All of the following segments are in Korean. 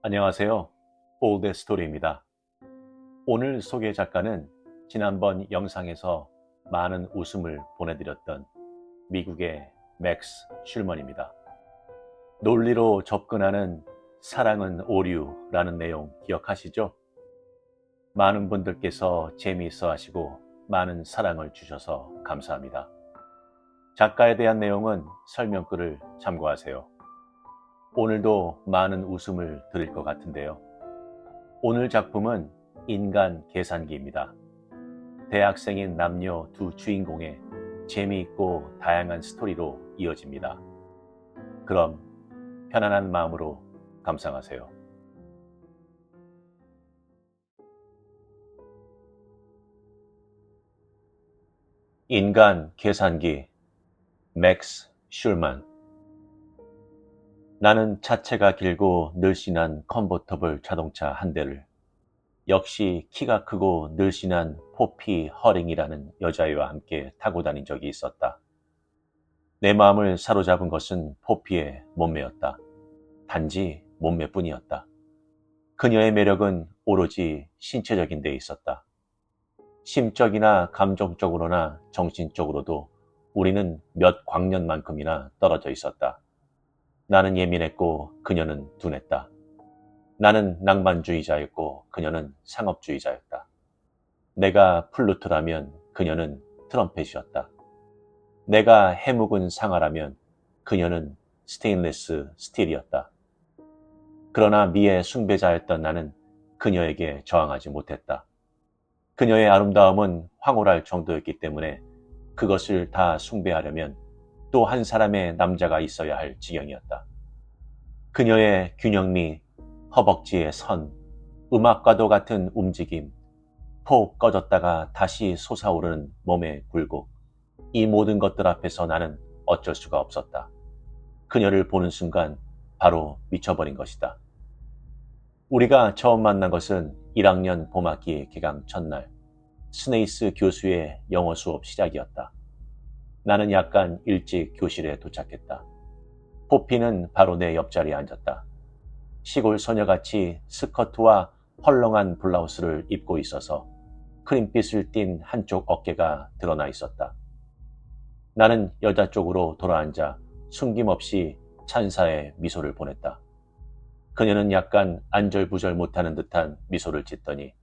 안녕하세요. 올드 스토리입니다. 오늘 소개 작가는 지난번 영상에서 많은 웃음을 보내드렸던 미국의 맥스 슐먼입니다. 논리로 접근하는 사랑은 오류라는 내용 기억하시죠? 많은 분들께서 재미있어 하시고 많은 사랑을 주셔서 감사합니다. 작가에 대한 내용은 설명글을 참고하세요. 오늘도 많은 웃음을 드릴 것 같은데요. 오늘 작품은 인간 계산기입니다. 대학생인 남녀 두 주인공의 재미있고 다양한 스토리로 이어집니다. 그럼 편안한 마음으로 감상하세요. 인간 계산기 맥스 슐만. 나는 차체가 길고 늘씬한 컨버터블 자동차 한 대를 역시 키가 크고 늘씬한 포피 허링이라는 여자애와 함께 타고 다닌 적이 있었다. 내 마음을 사로잡은 것은 포피의 몸매였다. 단지 몸매뿐이었다. 그녀의 매력은 오로지 신체적인 데 있었다. 심적이나 감정적으로나 정신적으로도 우리는 몇 광년만큼이나 떨어져 있었다. 나는 예민했고 그녀는 둔했다. 나는 낭만주의자였고 그녀는 상업주의자였다. 내가 플루트라면 그녀는 트럼펫이었다. 내가 해묵은 상아라면 그녀는 스테인리스 스틸이었다. 그러나 미의 숭배자였던 나는 그녀에게 저항하지 못했다. 그녀의 아름다움은 황홀할 정도였기 때문에 그것을 다 숭배하려면 또 한 사람의 남자가 있어야 할 지경이었다. 그녀의 균형미, 허벅지의 선, 음악과도 같은 움직임, 폭 꺼졌다가 다시 솟아오르는 몸의 굴곡, 이 모든 것들 앞에서 나는 어쩔 수가 없었다. 그녀를 보는 순간 바로 미쳐버린 것이다. 우리가 처음 만난 것은 1학년 봄학기 개강 첫날, 스네이스 교수의 영어 수업 시작이었다. 나는 약간 일찍 교실에 도착했다. 포피는 바로 내 옆자리에 앉았다. 시골 소녀같이 스커트와 헐렁한 블라우스를 입고 있어서 크림빛을 띤 한쪽 어깨가 드러나 있었다. 나는 여자 쪽으로 돌아앉아 숨김없이 찬사의 미소를 보냈다. 그녀는 약간 안절부절 못하는 듯한 미소를 짓더니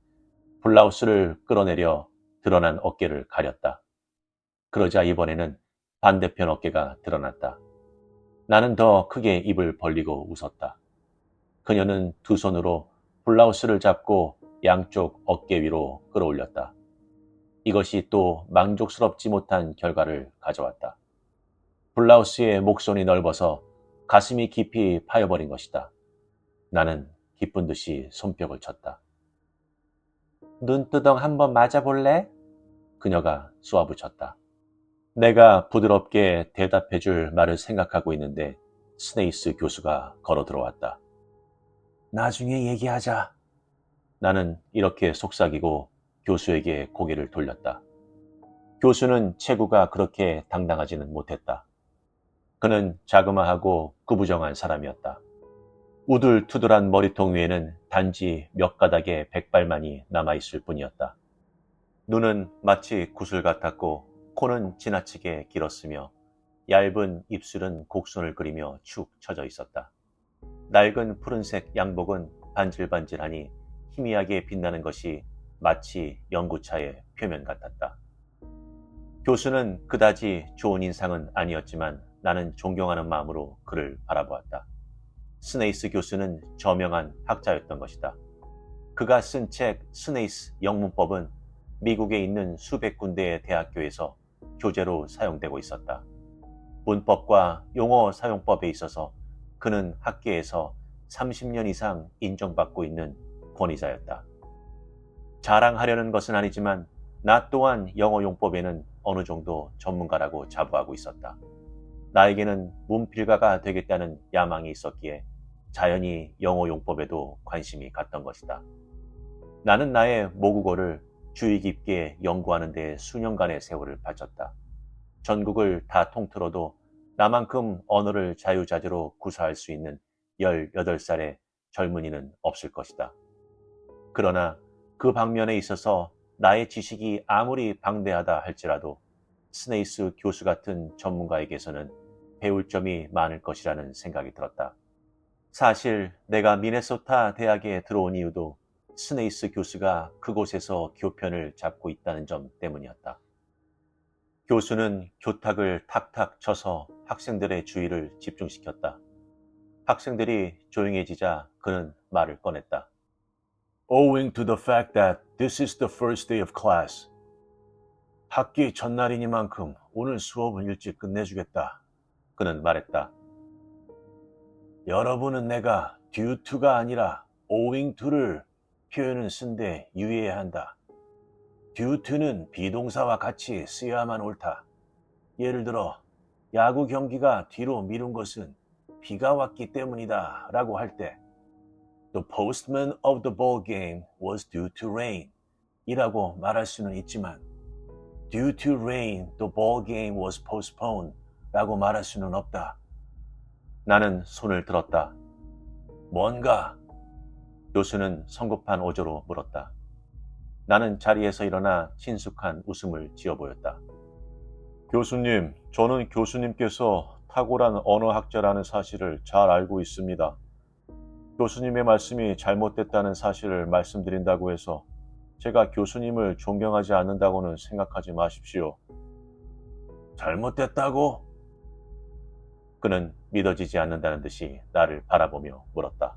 블라우스를 끌어내려 드러난 어깨를 가렸다. 그러자 이번에는 반대편 어깨가 드러났다. 나는 더 크게 입을 벌리고 웃었다. 그녀는 두 손으로 블라우스를 잡고 양쪽 어깨 위로 끌어올렸다. 이것이 또 만족스럽지 못한 결과를 가져왔다. 블라우스의 목선이 넓어서 가슴이 깊이 파여버린 것이다. 나는 기쁜 듯이 손뼉을 쳤다. 눈두덩 한번 맞아볼래? 그녀가 쏘아붙였다. 내가 부드럽게 대답해줄 말을 생각하고 있는데 스네이스 교수가 걸어 들어왔다. 나중에 얘기하자. 나는 이렇게 속삭이고 교수에게 고개를 돌렸다. 교수는 체구가 그렇게 당당하지는 못했다. 그는 자그마하고 구부정한 사람이었다. 우둘투둘한 머리통 위에는 단지 몇 가닥의 백발만이 남아있을 뿐이었다. 눈은 마치 구슬 같았고 코는 지나치게 길었으며 얇은 입술은 곡선을 그리며 축 처져 있었다. 낡은 푸른색 양복은 반질반질하니 희미하게 빛나는 것이 마치 연구차의 표면 같았다. 교수는 그다지 좋은 인상은 아니었지만 나는 존경하는 마음으로 그를 바라보았다. 스네이스 교수는 저명한 학자였던 것이다. 그가 쓴 책 스네이스 영문법은 미국에 있는 수백 군데의 대학교에서 교재로 사용되고 있었다. 문법과 용어 사용법에 있어서 그는 학계에서 30년 이상 인정받고 있는 권위자였다. 자랑하려는 것은 아니지만 나 또한 영어 용법에는 어느 정도 전문가라고 자부하고 있었다. 나에게는 문필가가 되겠다는 야망이 있었기에 자연히 영어 용법에도 관심이 갔던 것이다. 나는 나의 모국어를 주의 깊게 연구하는 데 수년간의 세월을 바쳤다. 전국을 다 통틀어도 나만큼 언어를 자유자재로 구사할 수 있는 18살의 젊은이는 없을 것이다. 그러나 그 방면에 있어서 나의 지식이 아무리 방대하다 할지라도 스네이스 교수 같은 전문가에게서는 배울 점이 많을 것이라는 생각이 들었다. 사실 내가 미네소타 대학에 들어온 이유도 스네이스 교수가 그곳에서 교편을 잡고 있다는 점 때문이었다. 교수는 교탁을 탁탁 쳐서 학생들의 주의를 집중시켰다. 학생들이 조용해지자 그는 말을 꺼냈다. Owing to the fact that this is the first day of class. 학기 첫날이니만큼 오늘 수업은 일찍 끝내주겠다. 그는 말했다. 여러분은 내가 due to가 아니라 owing to를 표현을 쓴데 유의해야 한다. due to는 비동사와 같이 쓰여야만 옳다. 예를 들어 야구 경기가 뒤로 미룬 것은 비가 왔기 때문이다 라고 할 때 The postman of the ball game was due to rain 이라고 말할 수는 있지만 Due to rain, the ball game was postponed 라고 말할 수는 없다. 나는 손을 들었다. 뭔가? 교수는 성급한 어조로 물었다. 나는 자리에서 일어나 친숙한 웃음을 지어 보였다. 교수님, 저는 교수님께서 탁월한 언어학자라는 사실을 잘 알고 있습니다. 교수님의 말씀이 잘못됐다는 사실을 말씀드린다고 해서 제가 교수님을 존경하지 않는다고는 생각하지 마십시오. 잘못됐다고? 그는 믿어지지 않는다는 듯이 나를 바라보며 물었다.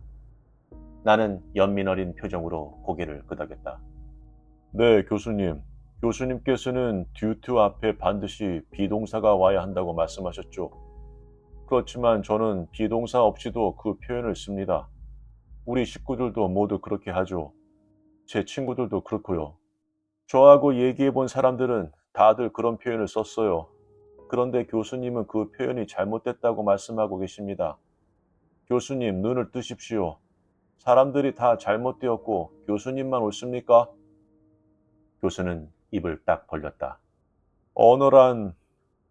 나는 연민 어린 표정으로 고개를 끄덕였다. 네, 교수님. 교수님께서는 due to 앞에 반드시 비동사가 와야 한다고 말씀하셨죠. 그렇지만 저는 비동사 없이도 그 표현을 씁니다. 우리 식구들도 모두 그렇게 하죠. 제 친구들도 그렇고요. 저하고 얘기해 본 사람들은 다들 그런 표현을 썼어요. 그런데 교수님은 그 표현이 잘못됐다고 말씀하고 계십니다. 교수님, 눈을 뜨십시오. 사람들이 다 잘못되었고 교수님만 옳습니까? 교수는 입을 딱 벌렸다. 언어란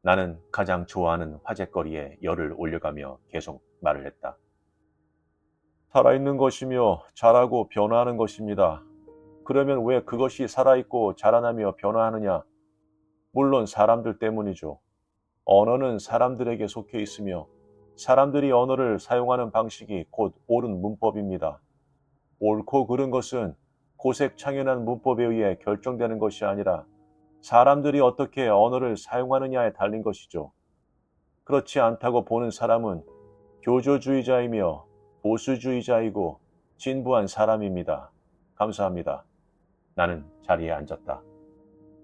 나는 가장 좋아하는 화제거리에 열을 올려가며 계속 말을 했다. 살아있는 것이며 자라고 변화하는 것입니다. 그러면 왜 그것이 살아있고 자라나며 변화하느냐? 물론 사람들 때문이죠. 언어는 사람들에게 속해 있으며 사람들이 언어를 사용하는 방식이 곧 옳은 문법입니다. 옳고 그른 것은 고색창연한 문법에 의해 결정되는 것이 아니라 사람들이 어떻게 언어를 사용하느냐에 달린 것이죠. 그렇지 않다고 보는 사람은 교조주의자이며 보수주의자이고 진부한 사람입니다. 감사합니다. 나는 자리에 앉았다.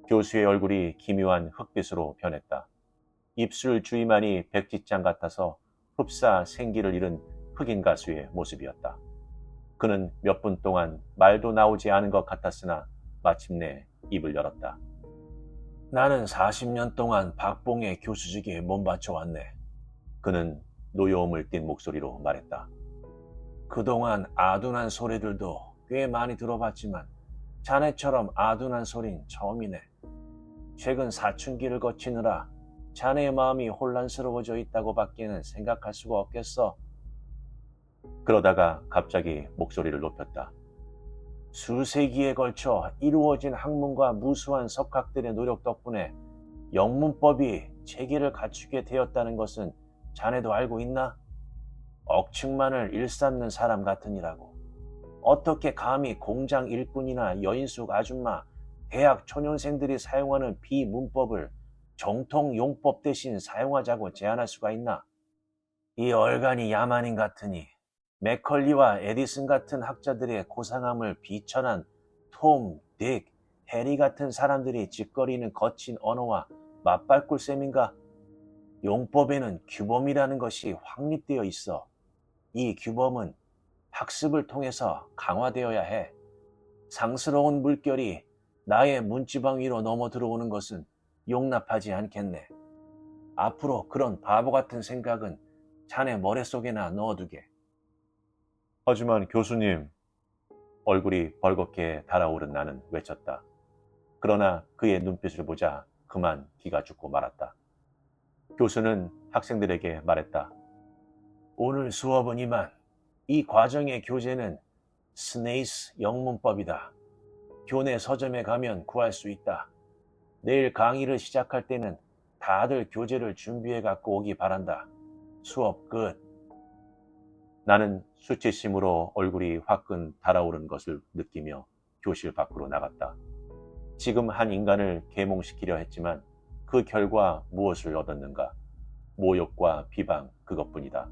교수의 얼굴이 기묘한 흑빛으로 변했다. 입술 주위만이 백지장 같아서 흡사 생기를 잃은 흑인 가수의 모습이었다. 그는 몇 분 동안 말도 나오지 않은 것 같았으나 마침내 입을 열었다. 나는 40년 동안 박봉의 교수직에 몸바쳐왔네. 그는 노여움을 띤 목소리로 말했다. 그동안 아둔한 소리들도 꽤 많이 들어봤지만 자네처럼 아둔한 소린 처음이네. 최근 사춘기를 거치느라 자네의 마음이 혼란스러워져 있다고 밖에는 생각할 수가 없겠어. 그러다가 갑자기 목소리를 높였다. 수세기에 걸쳐 이루어진 학문과 무수한 석학들의 노력 덕분에 영문법이 체계를 갖추게 되었다는 것은 자네도 알고 있나? 억측만을 일삼는 사람 같으니라고. 어떻게 감히 공장 일꾼이나 여인숙 아줌마, 대학 초년생들이 사용하는 비문법을 정통 용법 대신 사용하자고 제안할 수가 있나? 이 얼간이 야만인 같으니 맥컬리와 에디슨 같은 학자들의 고상함을 비천한 톰, 딕, 해리 같은 사람들이 짓거리는 거친 언어와 맞바꿀 셈인가? 용법에는 규범이라는 것이 확립되어 있어. 이 규범은 학습을 통해서 강화되어야 해. 상스러운 물결이 나의 문지방 위로 넘어 들어오는 것은 용납하지 않겠네. 앞으로 그런 바보 같은 생각은 자네 머릿속에나 넣어두게. 하지만 교수님, 얼굴이 벌겋게 달아오른 나는 외쳤다. 그러나 그의 눈빛을 보자 그만 기가 죽고 말았다. 교수는 학생들에게 말했다. 오늘 수업은 이만. 이 과정의 교재는 스네이스 영문법이다. 교내 서점에 가면 구할 수 있다. 내일 강의를 시작할 때는 다들 교재를 준비해 갖고 오기 바란다. 수업 끝. 나는 수치심으로 얼굴이 화끈 달아오른 것을 느끼며 교실 밖으로 나갔다. 지금 한 인간을 계몽시키려 했지만 그 결과 무엇을 얻었는가? 모욕과 비방 그것뿐이다.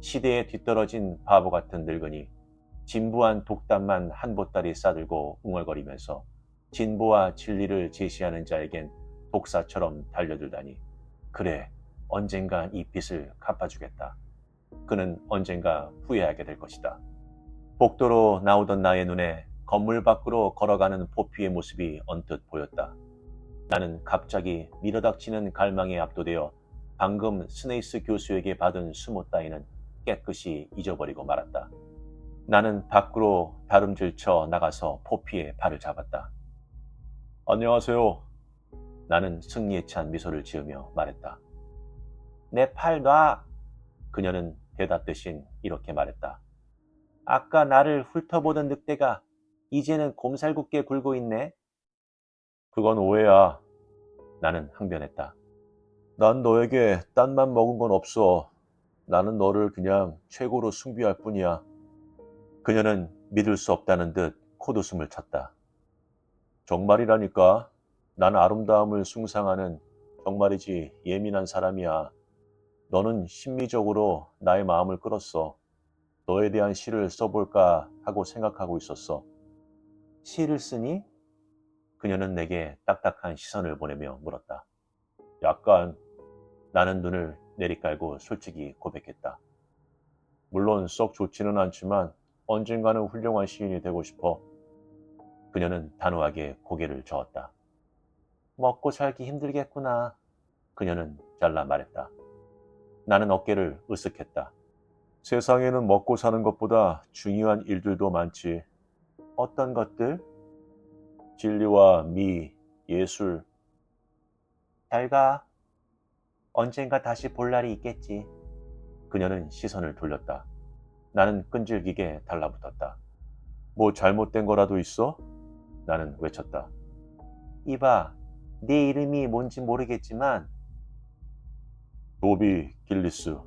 시대에 뒤떨어진 바보 같은 늙은이, 진부한 독단만 한 보따리 싸들고 웅얼거리면서 진보와 진리를 제시하는 자에겐 독사처럼 달려들다니. 그래, 언젠간 이 빚을 갚아주겠다. 그는 언젠가 후회하게 될 것이다. 복도로 나오던 나의 눈에 건물 밖으로 걸어가는 포피의 모습이 언뜻 보였다. 나는 갑자기 밀어닥치는 갈망에 압도되어 방금 스네이스 교수에게 받은 수모 따위는 깨끗이 잊어버리고 말았다. 나는 밖으로 다름질쳐 나가서 포피의 발을 잡았다. 안녕하세요. 나는 승리에 찬 미소를 지으며 말했다. 내 팔 놔. 그녀는 대답 대신 이렇게 말했다. 아까 나를 훑어보던 늑대가 이제는 곰살궂게 굴고 있네. 그건 오해야. 나는 항변했다. 난 너에게 딴만 먹은 건 없어. 나는 너를 그냥 최고로 숭배할 뿐이야. 그녀는 믿을 수 없다는 듯 콧웃음을 쳤다. 정말이라니까. 난 아름다움을 숭상하는 정말이지 예민한 사람이야. 너는 심리적으로 나의 마음을 끌었어. 너에 대한 시를 써볼까 하고 생각하고 있었어. 시를 쓰니? 그녀는 내게 딱딱한 시선을 보내며 물었다. 약간. 나는 눈을 내리깔고 솔직히 고백했다. 물론 썩 좋지는 않지만 언젠가는 훌륭한 시인이 되고 싶어. 그녀는 단호하게 고개를 저었다. 먹고 살기 힘들겠구나. 그녀는 잘라 말했다. 나는 어깨를 으쓱했다. 세상에는 먹고 사는 것보다 중요한 일들도 많지. 어떤 것들? 진리와 미, 예술. 잘 가. 언젠가 다시 볼 날이 있겠지. 그녀는 시선을 돌렸다. 나는 끈질기게 달라붙었다. 뭐 잘못된 거라도 있어? 나는 외쳤다. 이봐, 네 이름이 뭔지 모르겠지만 도비 길리스.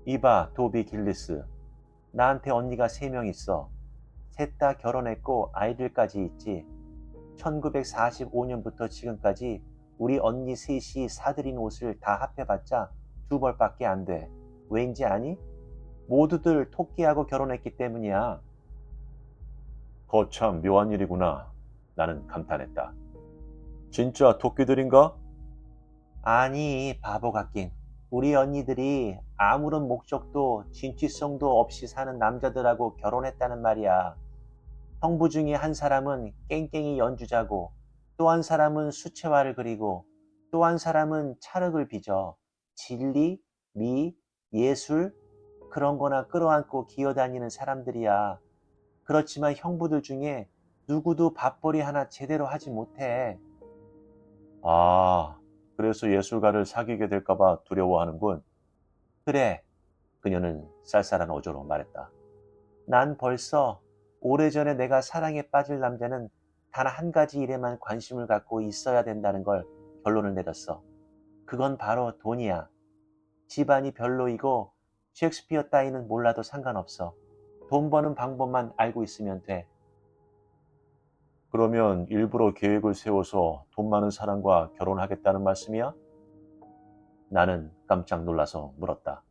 이봐, 도비 길리스. 나한테 언니가 3명 있어. 셋 다 결혼했고 아이들까지 있지. 1945년부터 지금까지 우리 언니 셋이 사들인 옷을 다 합해봤자 2벌밖에 안 돼. 왠지 아니? 모두들 토끼하고 결혼했기 때문이야. 거참 묘한 일이구나. 나는 감탄했다. 진짜 토끼들인가? 아니, 바보 같긴. 우리 언니들이 아무런 목적도 진취성도 없이 사는 남자들하고 결혼했다는 말이야. 형부 중에 한 사람은 깽깽이 연주자고, 또 한 사람은 수채화를 그리고, 또 한 사람은 찰흙을 빚어. 진리, 미, 예술 그런 거나 끌어안고 기어다니는 사람들이야. 그렇지만 형부들 중에 누구도 밥벌이 하나 제대로 하지 못해. 아, 그래서 예술가를 사귀게 될까봐 두려워하는군. 그래, 그녀는 쌀쌀한 어조로 말했다. 난 벌써 오래전에 내가 사랑에 빠질 남자는 단 한 가지 일에만 관심을 갖고 있어야 된다는 걸 결론을 내렸어. 그건 바로 돈이야. 집안이 별로이고 셰익스피어 따위는 몰라도 상관없어. 돈 버는 방법만 알고 있으면 돼. 그러면 일부러 계획을 세워서 돈 많은 사람과 결혼하겠다는 말씀이야? 나는 깜짝 놀라서 물었다.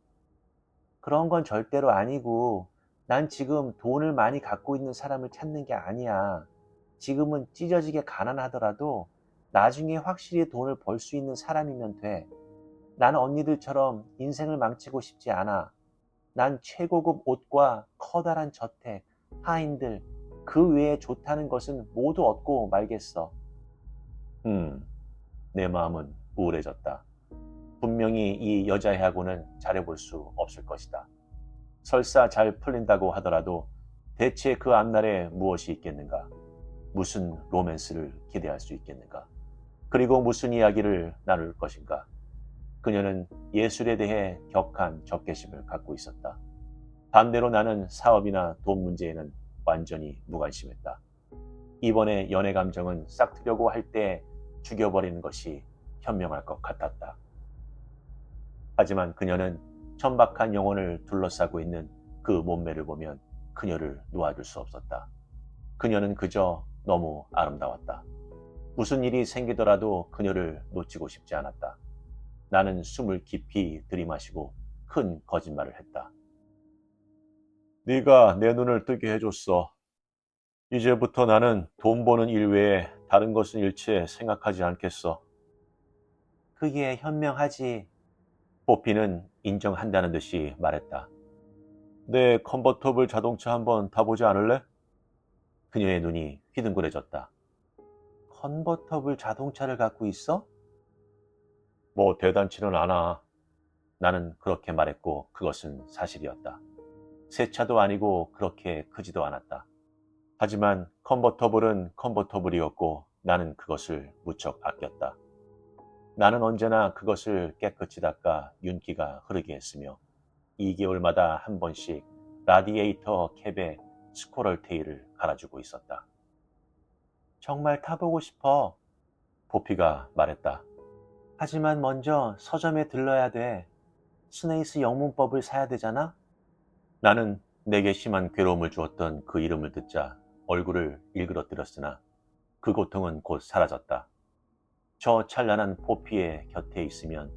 그런 건 절대로 아니고 난 지금 돈을 많이 갖고 있는 사람을 찾는 게 아니야. 지금은 찢어지게 가난하더라도 나중에 확실히 돈을 벌 수 있는 사람이면 돼. 나는 언니들처럼 인생을 망치고 싶지 않아. 난 최고급 옷과 커다란 저택, 하인들, 그 외에 좋다는 것은 모두 얻고 말겠어. 내 마음은 우울해졌다. 분명히 이 여자애하고는 잘해볼 수 없을 것이다. 설사 잘 풀린다고 하더라도 대체 그 앞날에 무엇이 있겠는가? 무슨 로맨스를 기대할 수 있겠는가? 그리고 무슨 이야기를 나눌 것인가? 그녀는 예술에 대해 격한 적개심을 갖고 있었다. 반대로 나는 사업이나 돈 문제에는 완전히 무관심했다. 이번에 연애 감정은 싹트려고 할 때 죽여버리는 것이 현명할 것 같았다. 하지만 그녀는 천박한 영혼을 둘러싸고 있는 그 몸매를 보면 그녀를 놓아줄 수 없었다. 그녀는 그저 너무 아름다웠다. 무슨 일이 생기더라도 그녀를 놓치고 싶지 않았다. 나는 숨을 깊이 들이마시고 큰 거짓말을 했다. 네가 내 눈을 뜨게 해줬어. 이제부터 나는 돈 버는 일 외에 다른 것은 일체 생각하지 않겠어. 그게 현명하지. 뽀피는 인정한다는 듯이 말했다. 내 컨버터블 자동차 한번 타보지 않을래? 그녀의 눈이 휘둥그레졌다. 컨버터블 자동차를 갖고 있어? 뭐 대단치는 않아. 나는 그렇게 말했고 그것은 사실이었다. 새 차도 아니고 그렇게 크지도 않았다. 하지만 컨버터블은 컨버터블이었고 나는 그것을 무척 아꼈다. 나는 언제나 그것을 깨끗이 닦아 윤기가 흐르게 했으며 2개월마다 한 번씩 라디에이터 캡에 스코럴 테일을 갈아주고 있었다. 정말 타보고 싶어. 보피가 말했다. 하지만 먼저 서점에 들러야 돼. 스네이스 영문법을 사야 되잖아? 나는 내게 심한 괴로움을 주었던 그 이름을 듣자 얼굴을 일그러뜨렸으나 그 고통은 곧 사라졌다. 저 찬란한 포피의 곁에 있으면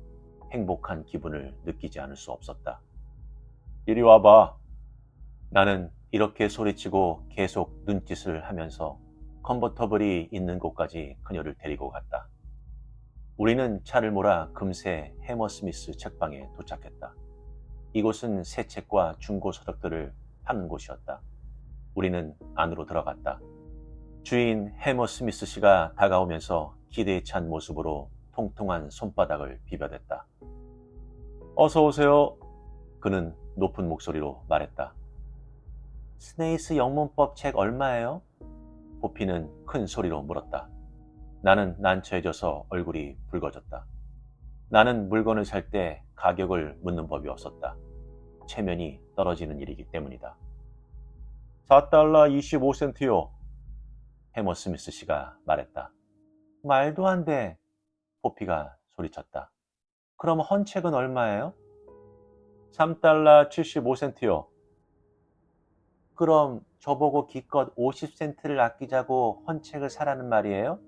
행복한 기분을 느끼지 않을 수 없었다. 이리 와봐. 나는 이렇게 소리치고 계속 눈짓을 하면서 컨버터블이 있는 곳까지 그녀를 데리고 갔다. 우리는 차를 몰아 금세 해머스미스 책방에 도착했다. 이곳은 새 책과 중고 서적들을 파는 곳이었다. 우리는 안으로 들어갔다. 주인 해머스미스 씨가 다가오면서 기대에 찬 모습으로 통통한 손바닥을 비벼댔다. 어서 오세요. 그는 높은 목소리로 말했다. 스네이스 영문법 책 얼마예요? 보피는 큰 소리로 물었다. 나는 난처해져서 얼굴이 붉어졌다. 나는 물건을 살 때 가격을 묻는 법이 없었다. 체면이 떨어지는 일이기 때문이다. 4달러 25센트요. 해머 스미스 씨가 말했다. 말도 안 돼. 포피가 소리쳤다. 그럼 헌책은 얼마예요? 3달러 75센트요. 그럼 저보고 기껏 50센트를 아끼자고 헌책을 사라는 말이에요?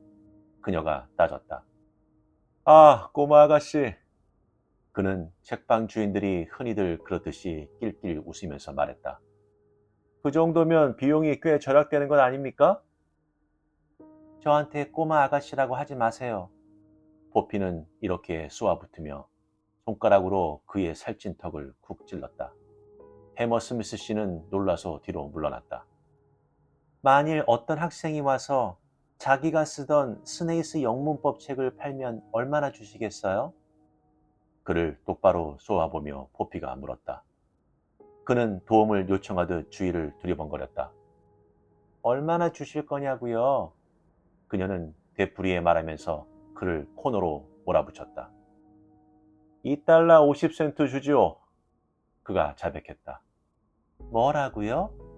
그녀가 따졌다. 아, 꼬마 아가씨. 그는 책방 주인들이 흔히들 그렇듯이 낄낄 웃으면서 말했다. 그 정도면 비용이 꽤 절약되는 건 아닙니까? 저한테 꼬마 아가씨라고 하지 마세요. 포피는 이렇게 쏘아붙으며 손가락으로 그의 살찐 턱을 쿡 찔렀다. 해머 스미스 씨는 놀라서 뒤로 물러났다. 만일 어떤 학생이 와서 자기가 쓰던 스네이스 영문법 책을 팔면 얼마나 주시겠어요? 그를 똑바로 쏘아보며 포피가 물었다. 그는 도움을 요청하듯 주위를 두리번거렸다. 얼마나 주실 거냐고요? 그녀는 되풀이에 말하면서 그를 코너로 몰아붙였다. 2달러 50센트 주지요. 그가 자백했다. 뭐라고요?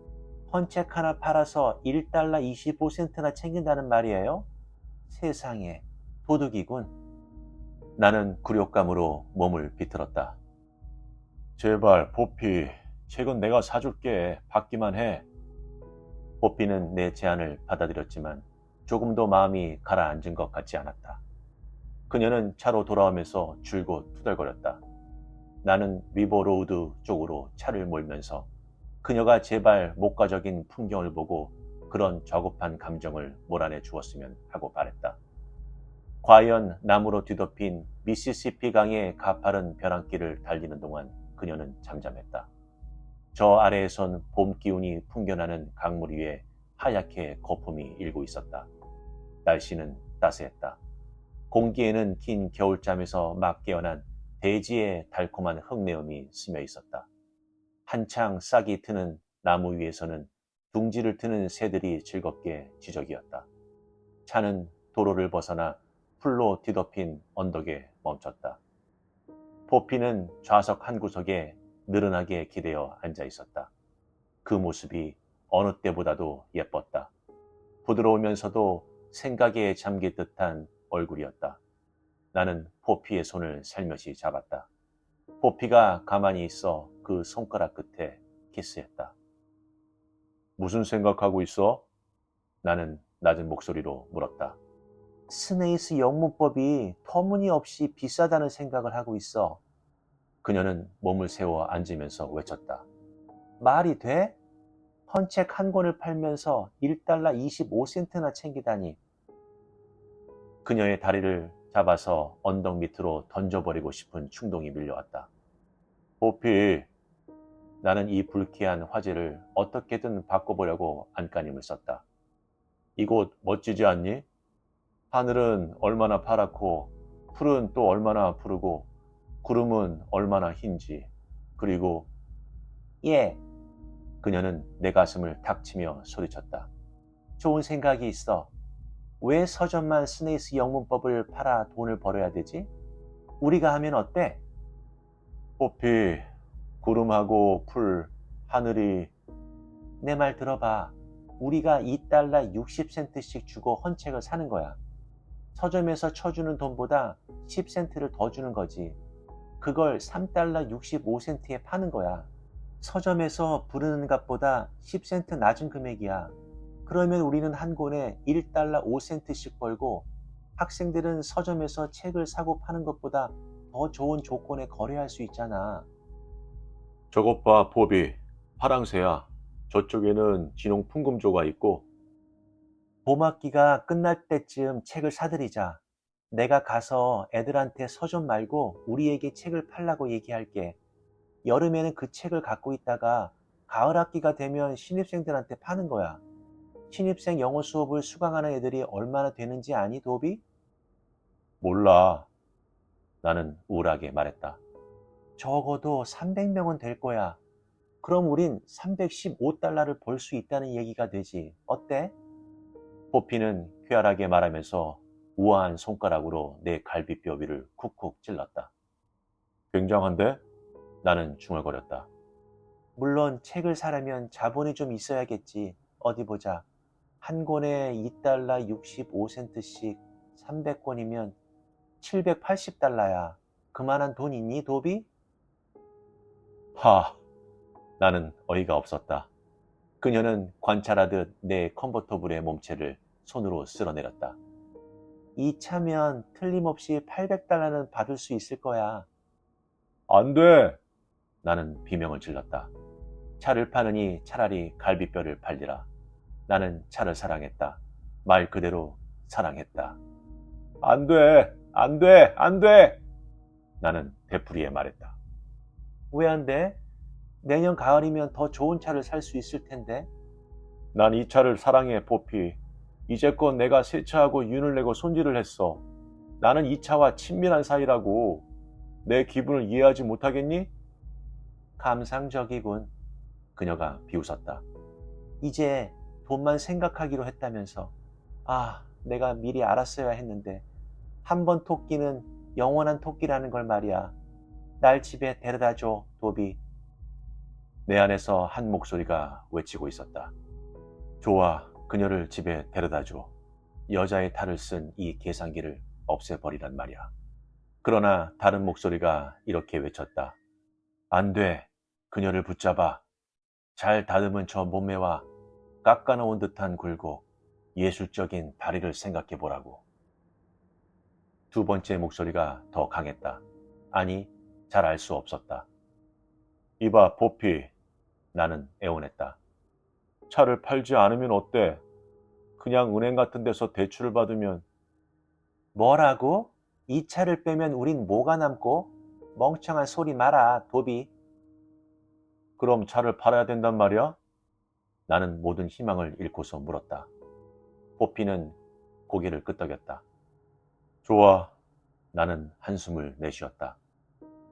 헌책 하나 팔아서 1달러 25센트나 챙긴다는 말이에요? 세상에, 도둑이군. 나는 굴욕감으로 몸을 비틀었다. 제발, 포피. 책은 내가 사줄게. 받기만 해. 포피는 내 제안을 받아들였지만 조금도 마음이 가라앉은 것 같지 않았다. 그녀는 차로 돌아오면서 줄곧 투덜거렸다. 나는 리버로우드 쪽으로 차를 몰면서 그녀가 제발 목가적인 풍경을 보고 그런 저급한 감정을 몰아내 주었으면 하고 바랬다. 과연 나무로 뒤덮인 미시시피 강의 가파른 벼랑길을 달리는 동안 그녀는 잠잠했다. 저 아래에선 봄 기운이 풍겨나는 강물 위에 하얗게 거품이 일고 있었다. 날씨는 따스했다. 공기에는 긴 겨울잠에서 막 깨어난 대지의 달콤한 흙내음이 스며 있었다. 한창 싹이 트는 나무 위에서는 둥지를 트는 새들이 즐겁게 지저귀었다. 차는 도로를 벗어나 풀로 뒤덮인 언덕에 멈췄다. 포피는 좌석 한 구석에 느른하게 기대어 앉아 있었다. 그 모습이 어느 때보다도 예뻤다. 부드러우면서도 생각에 잠길 듯한 얼굴이었다. 나는 포피의 손을 살며시 잡았다. 포피가 가만히 있어 그 손가락 끝에 키스했다. 무슨 생각하고 있어? 나는 낮은 목소리로 물었다. 스네이스 영문법이 터무니없이 비싸다는 생각을 하고 있어. 그녀는 몸을 세워 앉으면서 외쳤다. 말이 돼? 헌책 한 권을 팔면서 1달러 25센트나 챙기다니. 그녀의 다리를 잡아서 언덕 밑으로 던져버리고 싶은 충동이 밀려왔다. 포피, 나는 이 불쾌한 화제를 어떻게든 바꿔보려고 안간힘을 썼다. 이곳 멋지지 않니? 하늘은 얼마나 파랗고 풀은 또 얼마나 푸르고 구름은 얼마나 흰지. 그리고 예, 그녀는 내 가슴을 탁 치며 소리쳤다. 좋은 생각이 있어. 왜 서점만 스네이스 영문법을 팔아 돈을 벌어야 되지? 우리가 하면 어때? 포피, 구름하고 풀, 하늘이. 내 말 들어봐. 우리가 2달러 60센트씩 주고 헌책을 사는 거야. 서점에서 쳐주는 돈보다 10센트를 더 주는 거지. 그걸 3달러 65센트에 파는 거야. 서점에서 부르는 값보다 10센트 낮은 금액이야. 그러면 우리는 한 권에 1달러 5센트씩 벌고 학생들은 서점에서 책을 사고 파는 것보다 더 좋은 조건에 거래할 수 있잖아. 저것 봐, 포비. 파랑새야. 저쪽에는 진홍 풍금조가 있고. 봄학기가 끝날 때쯤 책을 사들이자. 내가 가서 애들한테 서점 말고 우리에게 책을 팔라고 얘기할게. 여름에는 그 책을 갖고 있다가 가을 학기가 되면 신입생들한테 파는 거야. 신입생 영어 수업을 수강하는 애들이 얼마나 되는지 아니, 도비? 몰라. 나는 우울하게 말했다. 적어도 300명은 될 거야. 그럼 우린 315달러를 벌 수 있다는 얘기가 되지. 어때? 포피는 쾌활하게 말하면서 우아한 손가락으로 내 갈비뼈 위를 쿡쿡 찔렀다. 굉장한데? 나는 중얼거렸다. 물론 책을 사려면 자본이 좀 있어야겠지. 어디 보자. 한 권에 2달러 65센트씩 300권이면 780달러야. 그만한 돈 있니, 도비? 하, 나는 어이가 없었다. 그녀는 관찰하듯 내 컨버터블의 몸체를 손으로 쓸어내렸다. 이 차면 틀림없이 800달러는 받을 수 있을 거야. 안 돼! 나는 비명을 질렀다. 차를 파느니 차라리 갈비뼈를 팔리라. 나는 차를 사랑했다. 말 그대로 사랑했다. 안 돼! 안 돼! 안 돼! 나는 되풀이에 말했다. 왜 안 돼? 내년 가을이면 더 좋은 차를 살 수 있을 텐데. 난 이 차를 사랑해, 포피. 이제껏 내가 세차하고 윤을 내고 손질을 했어. 나는 이 차와 친밀한 사이라고. 내 기분을 이해하지 못하겠니? 감상적이군. 그녀가 비웃었다. 이제 돈만 생각하기로 했다면서. 아, 내가 미리 알았어야 했는데. 한 번 토끼는 영원한 토끼라는 걸 말이야. 날 집에 데려다줘, 도비. 내 안에서 한 목소리가 외치고 있었다. 좋아, 그녀를 집에 데려다줘. 여자의 탈을 쓴 이 계산기를 없애버리란 말이야. 그러나 다른 목소리가 이렇게 외쳤다. 안 돼. 그녀를 붙잡아. 잘 다듬은 저 몸매와 깎아놓은 듯한 굴곡, 예술적인 다리를 생각해보라고. 두 번째 목소리가 더 강했다. 아니, 잘 알 수 없었다. 이봐, 포피. 나는 애원했다. 차를 팔지 않으면 어때? 그냥 은행 같은 데서 대출을 받으면. 뭐라고? 이 차를 빼면 우린 뭐가 남고? 멍청한 소리 마라, 도비. 그럼 차를 팔아야 된단 말이야? 나는 모든 희망을 잃고서 물었다. 포피는 고개를 끄덕였다. 좋아. 나는 한숨을 내쉬었다.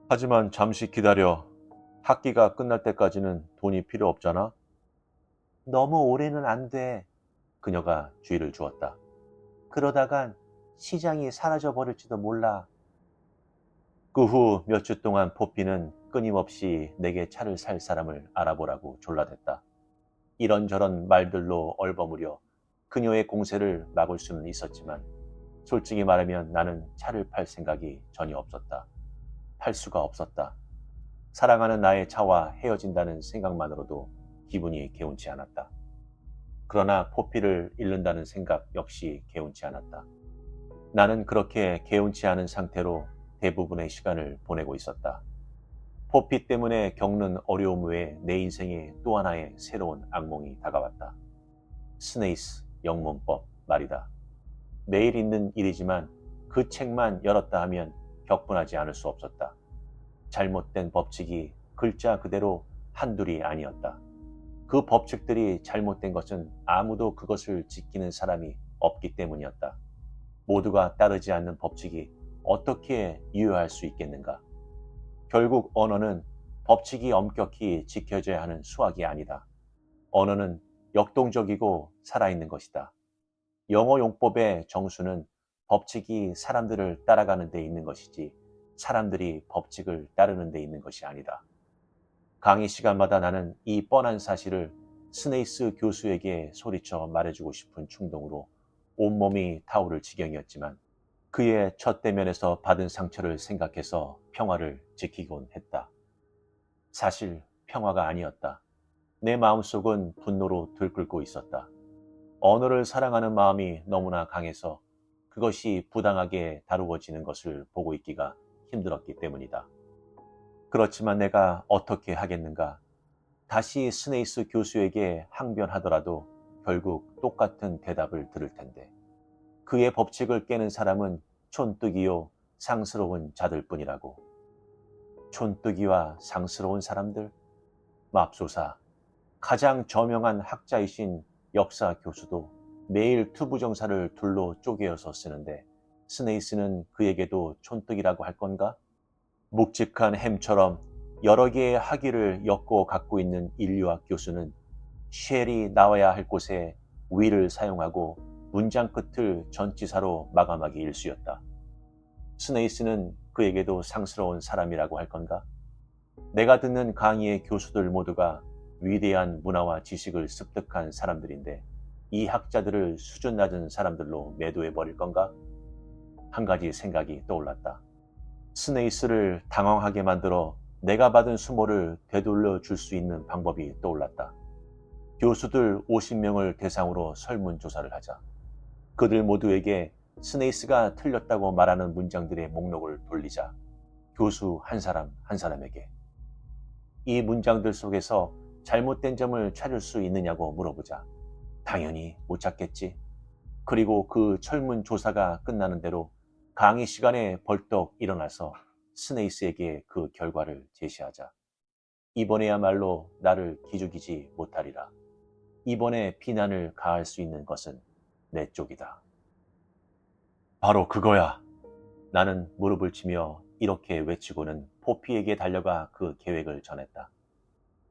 하지만 잠시 기다려. 학기가 끝날 때까지는 돈이 필요 없잖아? 너무 오래는 안 돼. 그녀가 주의를 주었다. 그러다간 시장이 사라져 버릴지도 몰라. 그 후 몇 주 동안 포피는 끊임없이 내게 차를 살 사람을 알아보라고 졸라댔다. 이런저런 말들로 얼버무려 그녀의 공세를 막을 수는 있었지만 솔직히 말하면 나는 차를 팔 생각이 전혀 없었다. 팔 수가 없었다. 사랑하는 나의 차와 헤어진다는 생각만으로도 기분이 개운치 않았다. 그러나 포피를 잃는다는 생각 역시 개운치 않았다. 나는 그렇게 개운치 않은 상태로 대부분의 시간을 보내고 있었다. 포피 때문에 겪는 어려움 외에 내 인생에 또 하나의 새로운 악몽이 다가왔다. 스네이스 영문법 말이다. 매일 있는 일이지만 그 책만 열었다 하면 격분하지 않을 수 없었다. 잘못된 법칙이 글자 그대로 한둘이 아니었다. 그 법칙들이 잘못된 것은 아무도 그것을 지키는 사람이 없기 때문이었다. 모두가 따르지 않는 법칙이 어떻게 유효할 수 있겠는가? 결국 언어는 법칙이 엄격히 지켜져야 하는 수학이 아니다. 언어는 역동적이고 살아있는 것이다. 영어 용법의 정수는 법칙이 사람들을 따라가는 데 있는 것이지 사람들이 법칙을 따르는 데 있는 것이 아니다. 강의 시간마다 나는 이 뻔한 사실을 스네이스 교수에게 소리쳐 말해주고 싶은 충동으로 온몸이 타오를 지경이었지만 그의 첫 대면에서 받은 상처를 생각해서 평화를 지키곤 했다. 사실 평화가 아니었다. 내 마음속은 분노로 들끓고 있었다. 언어를 사랑하는 마음이 너무나 강해서 그것이 부당하게 다루어지는 것을 보고 있기가 힘들었기 때문이다. 그렇지만 내가 어떻게 하겠는가? 다시 스네이스 교수에게 항변하더라도 결국 똑같은 대답을 들을 텐데 그의 법칙을 깨는 사람은 촌뜨기요 상스러운 자들 뿐이라고. 촌뜨기와 상스러운 사람들? 맙소사, 가장 저명한 학자이신 역사 교수도 매일 투부정사를 둘로 쪼개어서 쓰는데 스네이스는 그에게도 촌뜨기라고 할 건가? 묵직한 햄처럼 여러 개의 학위를 엮고 갖고 있는 인류학 교수는 쉘이 나와야 할 곳에 will을 사용하고 문장 끝을 전치사로 마감하기 일쑤였다. 스네이스는 그에게도 상스러운 사람이라고 할 건가? 내가 듣는 강의의 교수들 모두가 위대한 문화와 지식을 습득한 사람들인데 이 학자들을 수준 낮은 사람들로 매도해버릴 건가? 한 가지 생각이 떠올랐다. 스네이스를 당황하게 만들어 내가 받은 수모를 되돌려 줄 수 있는 방법이 떠올랐다. 교수들 50명을 대상으로 설문조사를 하자. 그들 모두에게 스네이스가 틀렸다고 말하는 문장들의 목록을 돌리자. 교수 한 사람 한 사람에게. 이 문장들 속에서 잘못된 점을 찾을 수 있느냐고 물어보자. 당연히 못 찾겠지. 그리고 그 설문조사가 끝나는 대로 강의 시간에 벌떡 일어나서 스네이스에게 그 결과를 제시하자. 이번에야말로 나를 기죽이지 못하리라. 이번에 비난을 가할 수 있는 것은 내 쪽이다. 바로 그거야. 나는 무릎을 치며 이렇게 외치고는 포피에게 달려가 그 계획을 전했다.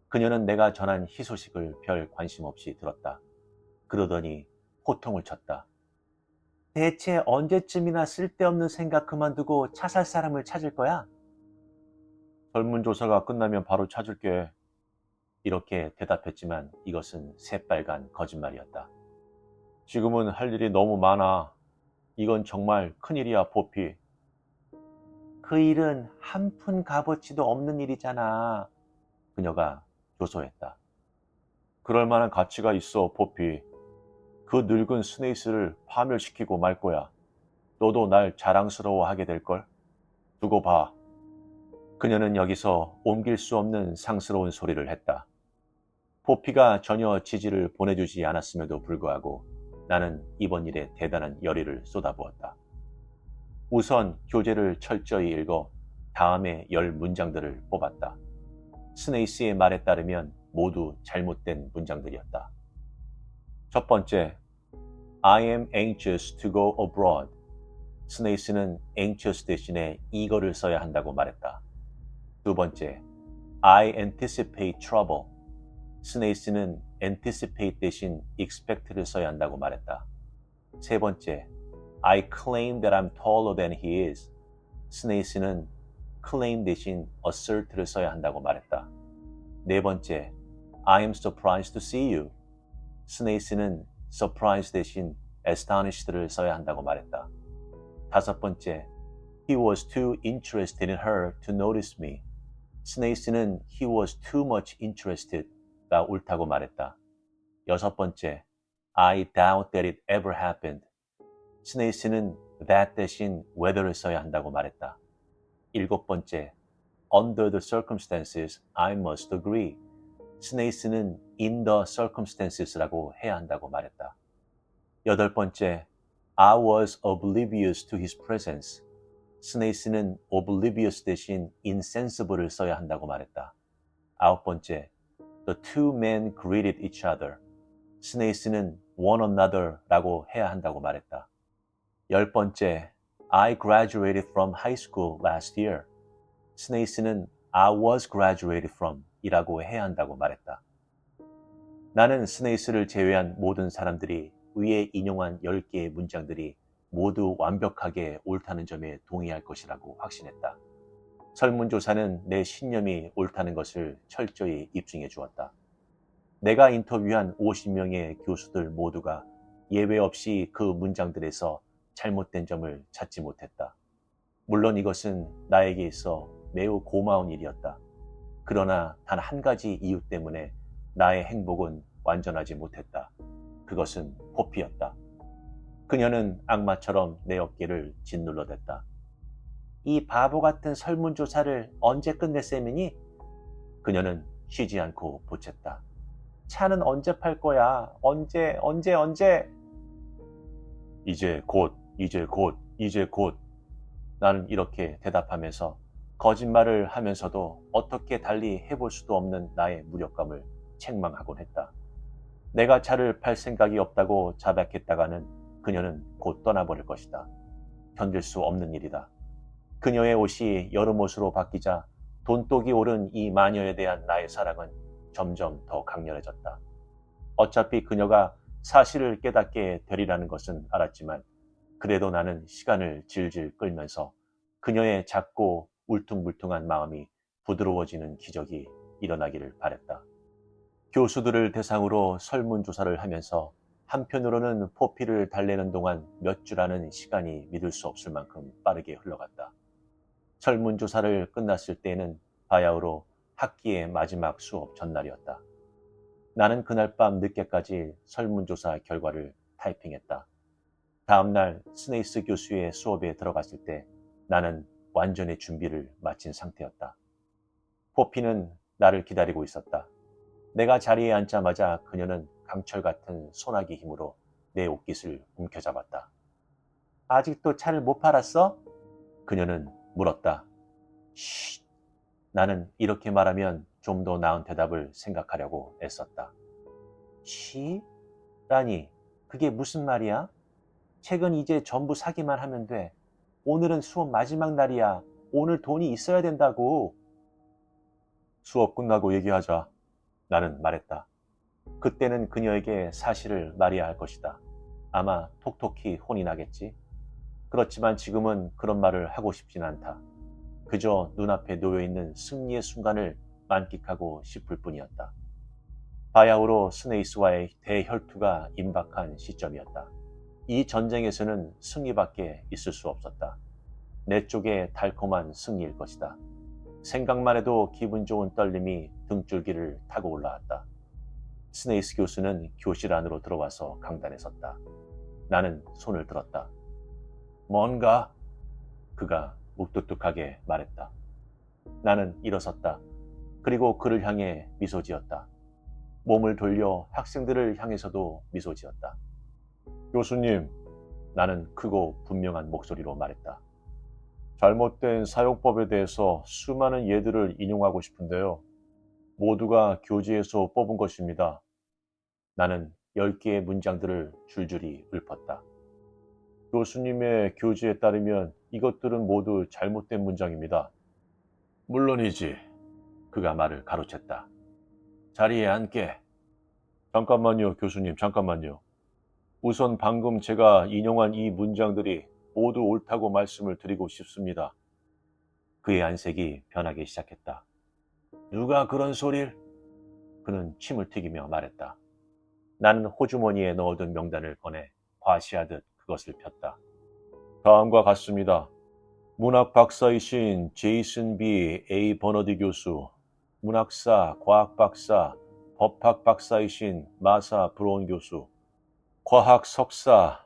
그녀는 내가 전한 희소식을 별 관심 없이 들었다. 그러더니 호통을 쳤다. 대체 언제쯤이나 쓸데없는 생각 그만두고 차 살 사람을 찾을 거야? 설문조사가 끝나면 바로 찾을게. 이렇게 대답했지만 이것은 새빨간 거짓말이었다. 지금은 할 일이 너무 많아. 이건 정말 큰일이야, 포피. 그 일은 한 푼 값어치도 없는 일이잖아. 그녀가 조소했다. 그럴 만한 가치가 있어, 포피. 그 늙은 스네이스를 파멸시키고 말 거야. 너도 날 자랑스러워하게 될걸? 두고 봐. 그녀는 여기서 옮길 수 없는 상스러운 소리를 했다. 포피가 전혀 지지를 보내주지 않았음에도 불구하고 나는 이번 일에 대단한 열의를 쏟아부었다. 우선 교재를 철저히 읽어 다음에 10문장들을 뽑았다. 스네이스의 말에 따르면 모두 잘못된 문장들이었다. 첫 번째, I am anxious to go abroad. 스네이스는 anxious 대신에 eager를 써야 한다고 말했다. 두 번째, I anticipate trouble. 스네이스는 anticipate 대신 expect를 써야 한다고 말했다. 세 번째, I claim that I'm taller than he is. 스네이스는 claim 대신 assert를 써야 한다고 말했다. 네 번째, I am surprised to see you. 스네이스는 surprise 대신 astonished를 써야 한다고 말했다. 다섯 번째, he was too interested in her to notice me. 스네이스는 he was too much interested가 옳다고 말했다. 여섯 번째, I doubt that it ever happened. 스네이스는 that 대신 whether를 써야 한다고 말했다. 일곱 번째, under the circumstances, I must agree. 스네이스는 in the circumstances라고 해야 한다고 말했다. 여덟 번째, I was oblivious to his presence. 스네이스는 oblivious 대신 insensible을 써야 한다고 말했다. 아홉 번째, the two men greeted each other. 스네이스는 one another라고 해야 한다고 말했다. 열 번째, I graduated from high school last year. 스네이스는 I was graduated from 이라고 해야 한다고 말했다. 나는 스네이스를 제외한 모든 사람들이 위에 인용한 10개의 문장들이 모두 완벽하게 옳다는 점에 동의할 것이라고 확신했다. 설문조사는 내 신념이 옳다는 것을 철저히 입증해 주었다. 내가 인터뷰한 50명의 교수들 모두가 예외 없이 그 문장들에서 잘못된 점을 찾지 못했다. 물론 이것은 나에게 있어 매우 고마운 일이었다. 그러나 단 한 가지 이유 때문에 나의 행복은 완전하지 못했다. 그것은 포피였다. 그녀는 악마처럼 내 어깨를 짓눌러댔다. 이 바보 같은 설문조사를 언제 끝낼 셈이니? 그녀는 쉬지 않고 보챘다. 차는 언제 팔 거야? 언제? 이제 곧. 나는 이렇게 대답하면서 거짓말을 하면서도 어떻게 달리 해볼 수도 없는 나의 무력감을 책망하곤 했다. 내가 차를 팔 생각이 없다고 자백했다가는 그녀는 곧 떠나버릴 것이다. 견딜 수 없는 일이다. 그녀의 옷이 여름 옷으로 바뀌자 돈독이 오른 이 마녀에 대한 나의 사랑은 점점 더 강렬해졌다. 어차피 그녀가 사실을 깨닫게 되리라는 것은 알았지만 그래도 나는 시간을 질질 끌면서 그녀의 작고 울퉁불퉁한 마음이 부드러워지는 기적이 일어나기를 바랬다. 교수들을 대상으로 설문조사를 하면서 한편으로는 포피를 달래는 동안 몇 주라는 시간이 믿을 수 없을 만큼 빠르게 흘러갔다. 설문조사를 끝났을 때는 바야흐로 학기의 마지막 수업 전날이었다. 나는 그날 밤 늦게까지 설문조사 결과를 타이핑했다. 다음날 스네이스 교수의 수업에 들어갔을 때 나는 완전히 준비를 마친 상태였다. 포피는 나를 기다리고 있었다. 내가 자리에 앉자마자 그녀는 강철 같은 소나기 힘으로 내 옷깃을 움켜잡았다. 아직도 차를 못 팔았어? 그녀는 물었다. 쉿. 나는 이렇게 말하면 좀 더 나은 대답을 생각하려고 애썼다. 쉿? 라니, 그게 무슨 말이야? 책은 이제 전부 사기만 하면 돼. 오늘은 수업 마지막 날이야. 오늘 돈이 있어야 된다고. 수업 끝나고 얘기하자. 나는 말했다. 그때는 그녀에게 사실을 말해야 할 것이다. 아마 톡톡히 혼이 나겠지. 그렇지만 지금은 그런 말을 하고 싶진 않다. 그저 눈앞에 놓여있는 승리의 순간을 만끽하고 싶을 뿐이었다. 바야흐로 스네이스와의 대혈투가 임박한 시점이었다. 이 전쟁에서는 승리밖에 있을 수 없었다. 내 쪽에 달콤한 승리일 것이다. 생각만 해도 기분 좋은 떨림이 등줄기를 타고 올라왔다. 스네이스 교수는 교실 안으로 들어와서 강단에 섰다. 나는 손을 들었다. 뭔가? 그가 묵뚝뚝하게 말했다. 나는 일어섰다. 그리고 그를 향해 미소 지었다. 몸을 돌려 학생들을 향해서도 미소 지었다. 교수님, 나는 크고 분명한 목소리로 말했다. 잘못된 사용법에 대해서 수많은 예들을 인용하고 싶은데요. 모두가 교재에서 뽑은 것입니다. 나는 10개의 문장들을 줄줄이 읊었다. 교수님의 교재에 따르면 이것들은 모두 잘못된 문장입니다. 물론이지. 그가 말을 가로챘다. 자리에 앉게. 잠깐만요, 교수님, 잠깐만요. 우선 방금 제가 인용한 이 문장들이 모두 옳다고 말씀을 드리고 싶습니다. 그의 안색이 변하기 시작했다. 누가 그런 소릴? 그는 침을 튀기며 말했다. 나는 호주머니에 넣어둔 명단을 꺼내 과시하듯 그것을 폈다. 다음과 같습니다. 문학 박사이신 제이슨 B. A. 버너디 교수, 문학사, 과학 박사, 법학 박사이신 마사 브로운 교수, 과학 석사,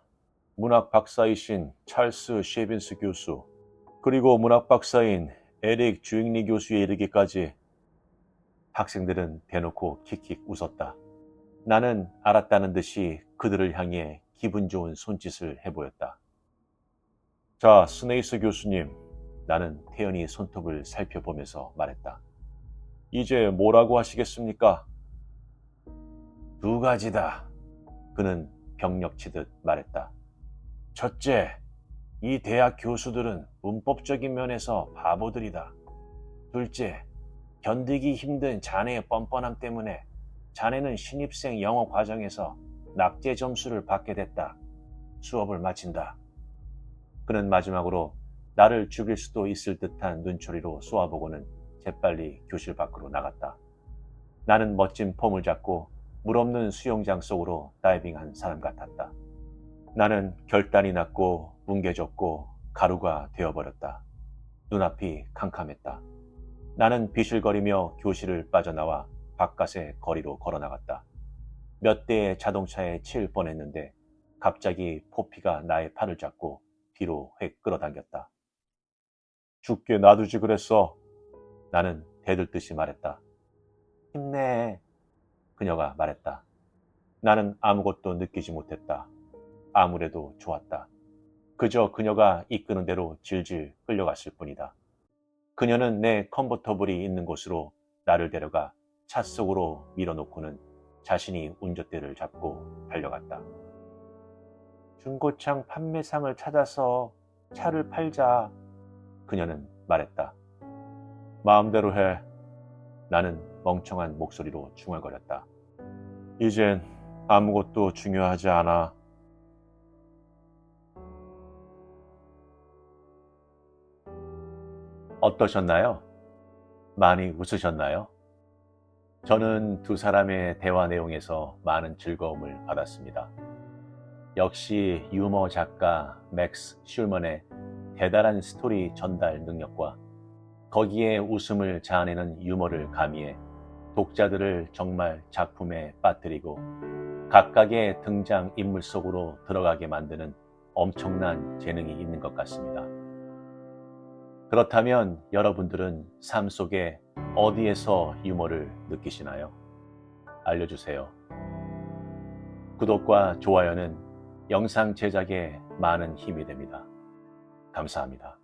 문학 박사이신 찰스 셰빈스 교수, 그리고 문학 박사인 에릭 주잉리 교수에 이르기까지. 학생들은 대놓고 킥킥 웃었다. 나는 알았다는 듯이 그들을 향해 기분 좋은 손짓을 해보였다. 자, 스네이스 교수님, 나는 태연히 손톱을 살펴보면서 말했다. 이제 뭐라고 하시겠습니까? 두 가지다. 그는 병력치듯 말했다. 첫째, 이 대학 교수들은 문법적인 면에서 바보들이다. 둘째, 견디기 힘든 자네의 뻔뻔함 때문에 자네는 신입생 영어 과정에서 낙제 점수를 받게 됐다. 수업을 마친다. 그는 마지막으로 나를 죽일 수도 있을 듯한 눈초리로 쏘아보고는 재빨리 교실 밖으로 나갔다. 나는 멋진 폼을 잡고 물없는 수영장 속으로 다이빙한 사람 같았다. 나는 결단이 났고 뭉개졌고 가루가 되어버렸다. 눈앞이 캄캄했다. 나는 비실거리며 교실을 빠져나와 바깥의 거리로 걸어나갔다. 몇 대의 자동차에 치일 뻔했는데 갑자기 포피가 나의 팔을 잡고 뒤로 획 끌어당겼다. 죽게 놔두지 그랬어. 나는 대들듯이 말했다. 힘내. 그녀가 말했다. 나는 아무것도 느끼지 못했다. 아무래도 좋았다. 그저 그녀가 이끄는 대로 질질 끌려갔을 뿐이다. 그녀는 내 컨버터블이 있는 곳으로 나를 데려가 차 속으로 밀어놓고는 자신이 운전대를 잡고 달려갔다. 중고차 판매상을 찾아서 차를 팔자. 그녀는 말했다. 마음대로 해. 나는 멍청한 목소리로 중얼거렸다. 이젠 아무것도 중요하지 않아. 어떠셨나요? 많이 웃으셨나요? 저는 두 사람의 대화 내용에서 많은 즐거움을 받았습니다. 역시 유머 작가 맥스 슐먼의 대단한 스토리 전달 능력과 거기에 웃음을 자아내는 유머를 가미해 독자들을 정말 작품에 빠뜨리고 각각의 등장 인물 속으로 들어가게 만드는 엄청난 재능이 있는 것 같습니다. 그렇다면 여러분들은 삶 속에 어디에서 유머를 느끼시나요? 알려주세요. 구독과 좋아요는 영상 제작에 많은 힘이 됩니다. 감사합니다.